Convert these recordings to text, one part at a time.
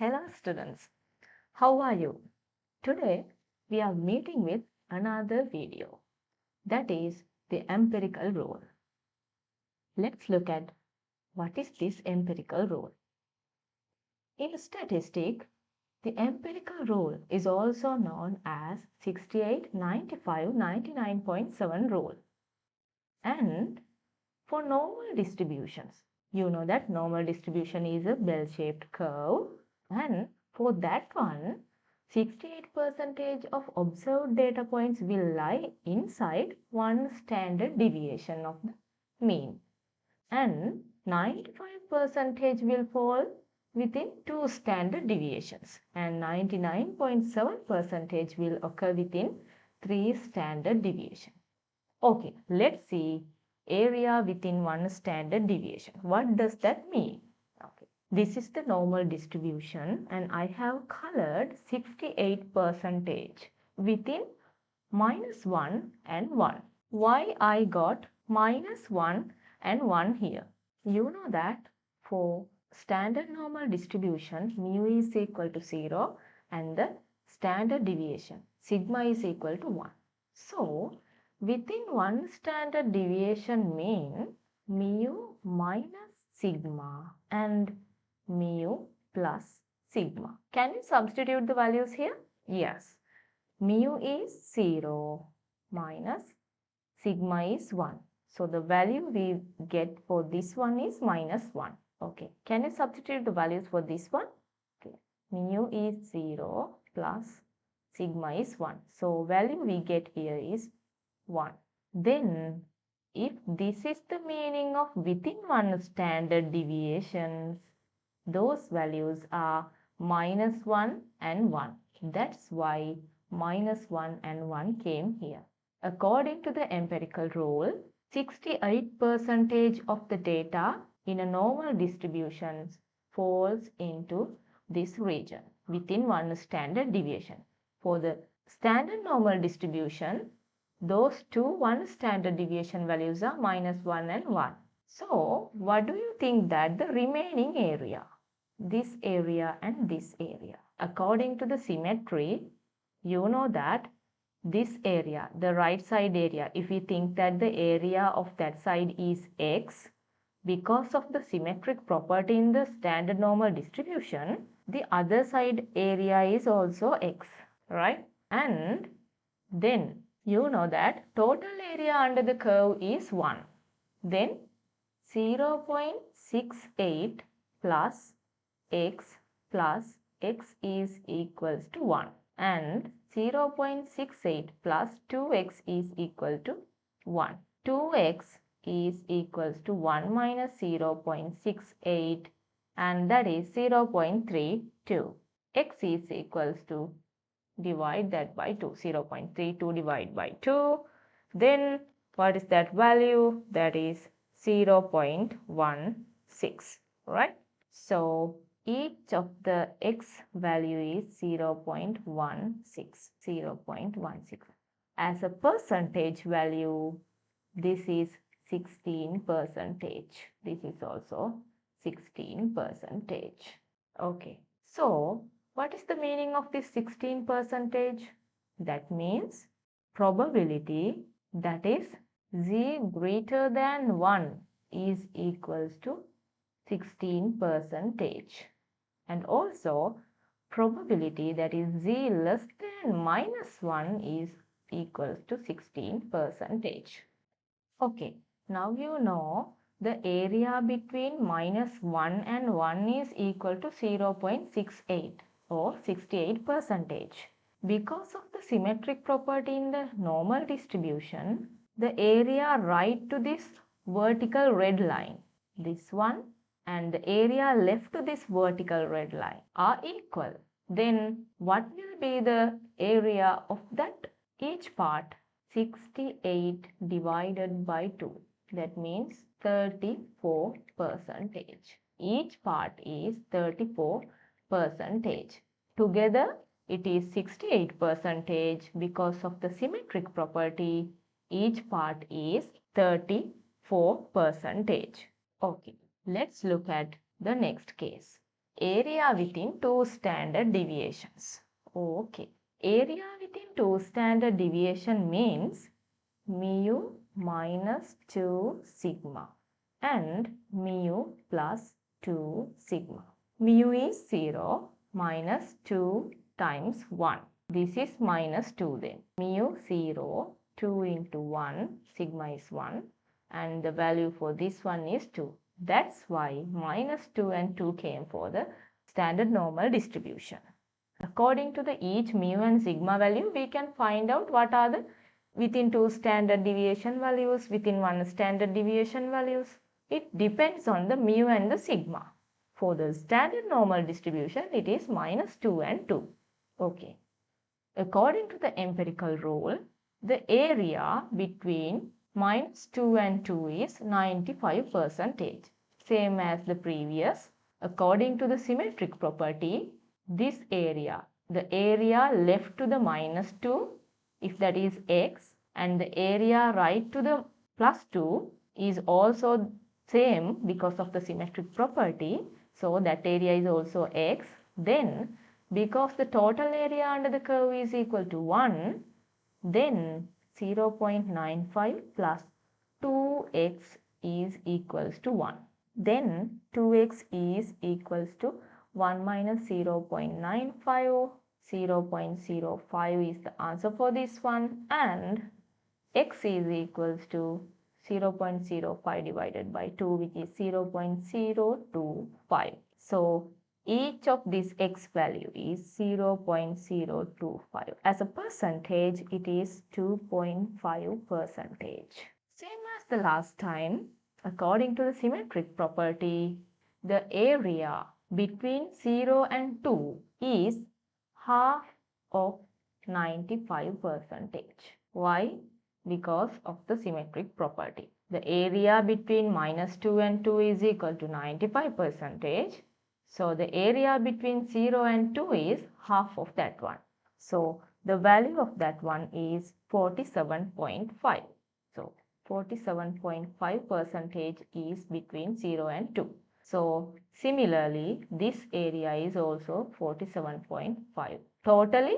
Hello students, how are you? Today we are meeting with another video, that is the empirical rule. Let's look at what is this empirical rule. In statistics, the empirical rule is also known as 68, 95, 99.7 rule. And for normal distributions, you know that normal distribution is a bell-shaped curve, and for that one 68% of observed data points will lie inside one standard deviation of the mean, and 95% will fall within two standard deviations, and 99.7% will occur within three standard deviations. Okay, let's see area within one standard deviation. What does that mean? Okay, this is the normal distribution and I have colored 68% within -1 and 1. Why I got -1 and 1 here? You know that for standard normal distribution, mu is equal to 0 and the standard deviation, sigma, is equal to 1. So, within one standard deviation mean mu minus sigma and mu plus sigma. Can you substitute the values here? Yes. Mu is 0 minus sigma is 1. So the value we get for this one is -1. Okay. Can you substitute the values for this one? Okay. Mu is 0 plus sigma is 1. So value we get here is 1. Then if this is the meaning of within one standard deviations, those values are -1 and 1. That's why -1 and 1 came here. According to the empirical rule, 68% of the data in a normal distribution falls into this region within one standard deviation. For the standard normal distribution, those two one standard deviation values are -1 and 1. So, what do you think that the remaining area, this area and this area, according to the symmetry, you know that this area, the right side area, if we think that the area of that side is x, because of the symmetric property in the standard normal distribution, the other side area is also x, right? And then you know that total area under the curve is 1. Then 0.68 plus x is equals to 1, and 0.68 plus 2x is equal to 1. 2x is equals to 1 minus 0.68, and that is 0.32. X is equals to, divide that by 2, 0.32 divided by 2. Then what is that value? That is 0.16, right? So each of the x value is 0.16. As a percentage value, this is 16%. This is also 16%. Okay. So what is the meaning of this 16%? That means probability, that is z greater than 1 is equals to 16%, and also probability, that is z less than -1 is equals to 16%. Okay, now you know the area between -1 and 1 is equal to 0.68 or 68%. Because of the symmetric property in the normal distribution, the area right to this vertical red line, this one, and the area left to this vertical red line are equal. Then what will be the area of that each part? 68 divided by 2. That means 34%. Each part is 34%. Together it is 68%. Because of the symmetric property, each part is 34%. Okay. Let's look at the next case. area within two standard deviations. Okay. Area within two standard deviation means mu minus 2 sigma and mu plus 2 sigma. Mu is 0 minus 2 times 1. This is minus 2 then. Mu 0, 2 into 1, sigma is 1 and the value for this one is 2. That's why minus 2 and 2 came for the standard normal distribution. According to the each mu and sigma value, we can find out what are the within two standard deviation values, within one standard deviation values. It depends on the mu and the sigma. For the standard normal distribution, it is minus 2 and 2. Okay. According to the empirical rule, the area between minus 2 and 2 is 95%. Same as the previous. According to the symmetric property, this area, the area left to the minus 2, if that is x, and the area right to the plus 2 is also same because of the symmetric property. So that area is also x. Then because the total area under the curve is equal to 1, then 0.95 plus 2x is equals to 1. Then 2x is equals to 1 minus 0.95. 0.05 is the answer for this one, and x is equals to 0.05 divided by 2, which is 0.025. So each of this x value is 0.025. As a percentage, it is 2.5%. Same as the last time, according to the symmetric property, the area between 0 and 2 is half of 95%. Why? Because of the symmetric property. The area between minus 2 and 2 is equal to 95%. So the area between 0 and 2 is half of that one. So the value of that one is 47.5. So 47.5% is between 0 and 2. So similarly, this area is also 47.5. Totally,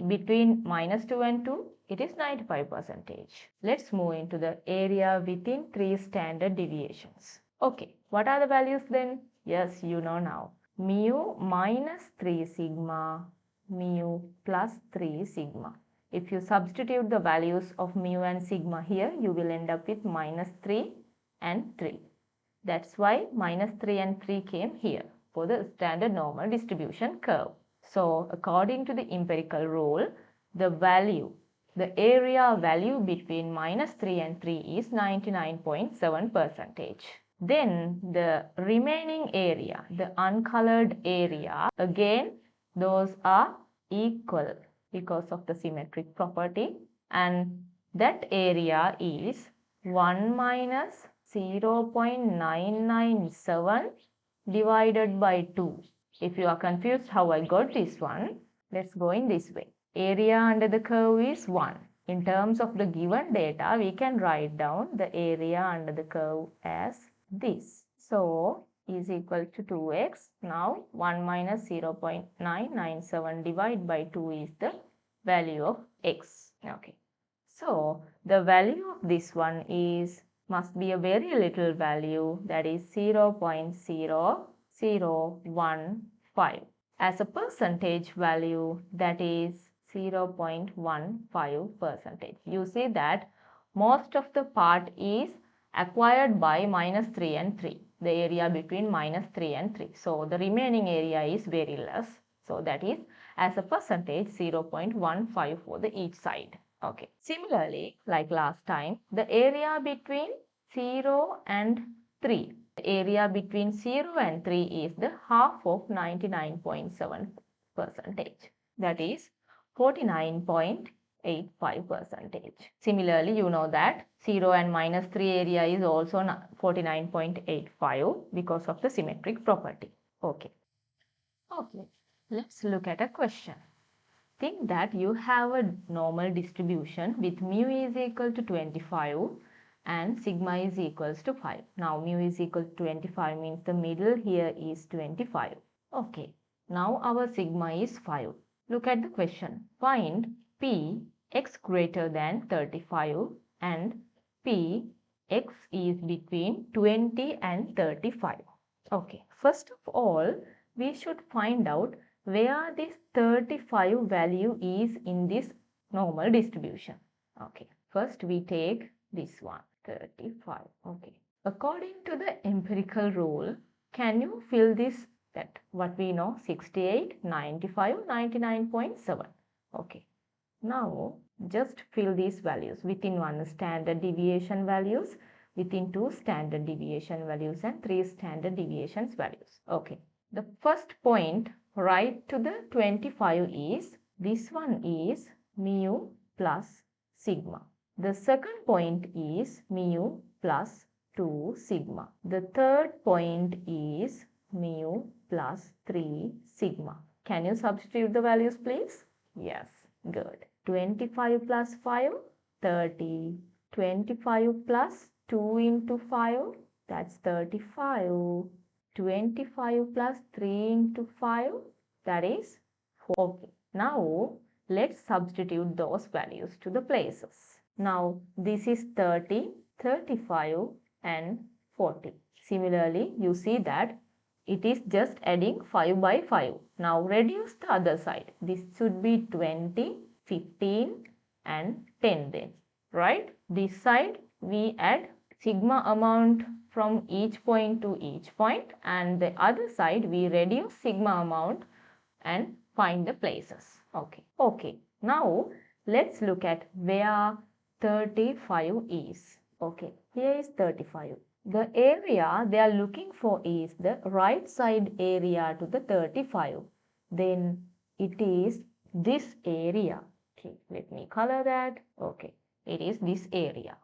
between minus 2 and 2, it is 95%. Let's move into the area within 3 standard deviations. Okay, what are the values then? Yes, you know now. Mu minus 3 sigma, mu plus 3 sigma. If you substitute the values of mu and sigma here, you will end up with minus 3 and 3. That's why minus 3 and 3 came here for the standard normal distribution curve. So according to the empirical rule, the area value between minus 3 and 3 is 99.7%. Then the remaining area, the uncolored area, again those are equal because of the symmetric property, and that area is 1 minus 0.997 divided by 2. If you are confused how I got this one, let's go in this way. Area under the curve is 1. In terms of the given data, we can write down the area under the curve as this. So is equal to 2x. Now 1 minus 0.997 divided by 2 is the value of x. Okay. So the value of this one must be a very little value, that is 0.0015. As a percentage value, that is 0.15%. You see that most of the part is acquired by minus 3 and 3, the area between minus 3 and 3. So the remaining area is very less. So that is as a percentage 0.15 for the each side. Okay. Similarly, like last time, the area between 0 and 3. The area between 0 and 3 is the half of 99.7%. That is 49.85%. Similarly, you know that 0 and minus 3 area is also 49.85 because of the symmetric property. Okay. Okay. Let's look at a question. Think that you have a normal distribution with mu is equal to 25 and sigma is equals to 5. Now mu is equal to 25 means the middle here is 25. Okay, now our sigma is 5. Look at the question. Find P x greater than 35 and P x is between 20 and 35. Okay, first of all, we should find out where this 35 value is in this normal distribution. Okay, first we take this one, 35. Okay, according to the empirical rule, can you fill this, that what we know, 68, 95, 99.7. Okay, now just fill these values within one standard deviation values, within two standard deviation values and three standard deviations values. Okay, the first point right to the 25 is, this one is mu plus sigma. The second point is mu plus 2 sigma. The third point is mu plus 3 sigma. Can you substitute the values, please? Yes, good. 25 plus 5, 30. 25 plus 2 into 5, that's 35. 25 plus 3 into 5, that is 4. Okay, now let's substitute those values to the places. Now this is 30, 35 and 40. Similarly, you see that it is just adding 5 by 5. Now reduce the other side. This should be 20, 15 and 10 then, right? This side we add sigma amount from each point to each point, and the other side we reduce sigma amount and find the places. Okay. Now let's look at where 35 is. Okay, here is 35. The area they are looking for is the right side area to the 35. Then it is this area. Okay, let me color that. Okay, it is this area.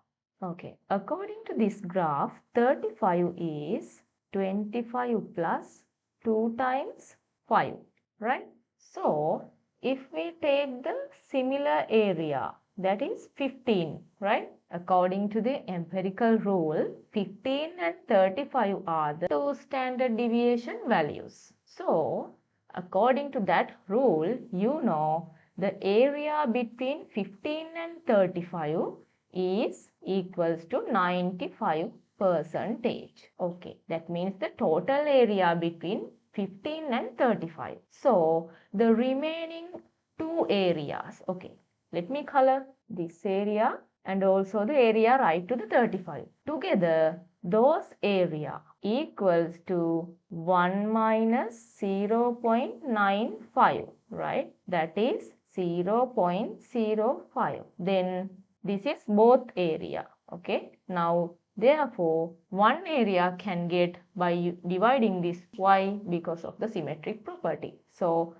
Okay, according to this graph, 35 is 25 plus 2 times 5, right? So, if we take the similar area, that is 15, right? According to the empirical rule, 15 and 35 are the two standard deviation values. So, according to that rule, you know the area between 15 and 35 is equals to 95%. Okay, that means the total area between 15 and 35. So, the remaining two areas, okay, let me color this area and also the area right to the 35. Together, those area equals to 1 minus 0.95, right? That is 0.05. Then this is both area, okay? Now, therefore, one area can get by dividing this. Why? Because of the symmetric property. So,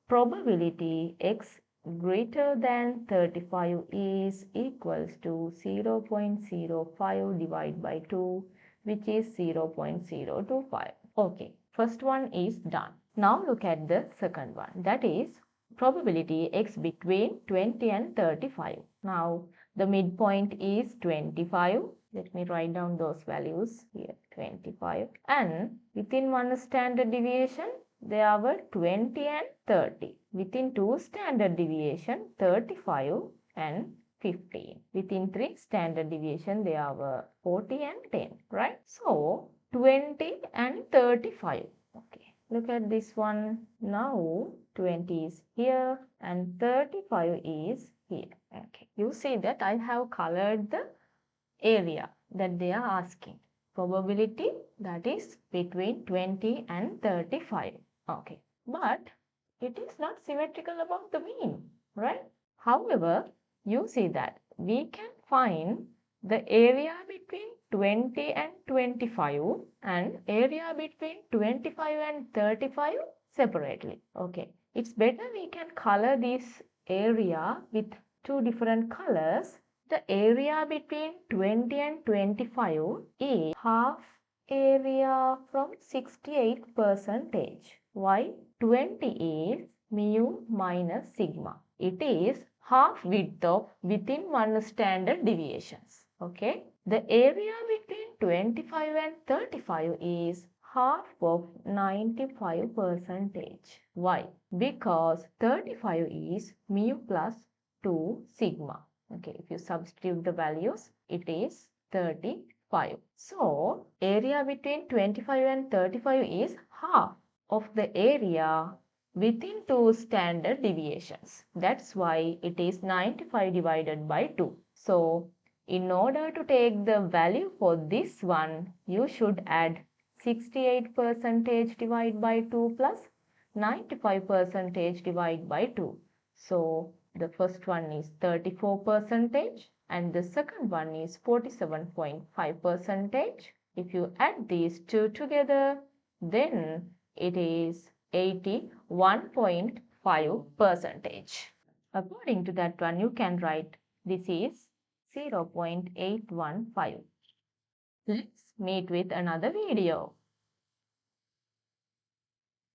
probability x greater than 35 is equals to 0.05 divided by 2, which is 0.025. Okay, first one is done. Now look at the second one, that is probability x between 20 and 35. Now the midpoint is 25. Let me write down those values here, 25. And within one standard deviation, there were 20 and 30. Within two standard deviation, 35 and 15. Within three standard deviation, there were 40 and 10, right? So, 20 and 35. Okay, look at this one. Now, 20 is here and 35 is here. Okay, you see that I have colored the area that they are asking. Probability, that is between 20 and 35. Okay, but it is not symmetrical about the mean, right? However, you see that we can find the area between 20 and 25 and area between 25 and 35 separately. Okay, it's better we can color this area with two different colors. The area between 20 and 25 is half area from 68%. Why? 20 is mu minus sigma. It is half width of within one standard deviations. Okay. The area between 25 and 35 is half of 95 percentage. Why? Because 35 is mu plus 2 sigma. Okay, if you substitute the values, it is 35. So, area between 25 and 35 is half of the area within two standard deviations. That's why it is 95 divided by 2. So, in order to take the value for this one, you should add 68 percentage divided by 2 plus 95 percentage divided by 2. So, the first one is 34 percentage and the second one is 47.5 percentage. If you add these two together, then it is 81.5 percentage. According to that one, you can write this is 0.815. Let's meet with another video.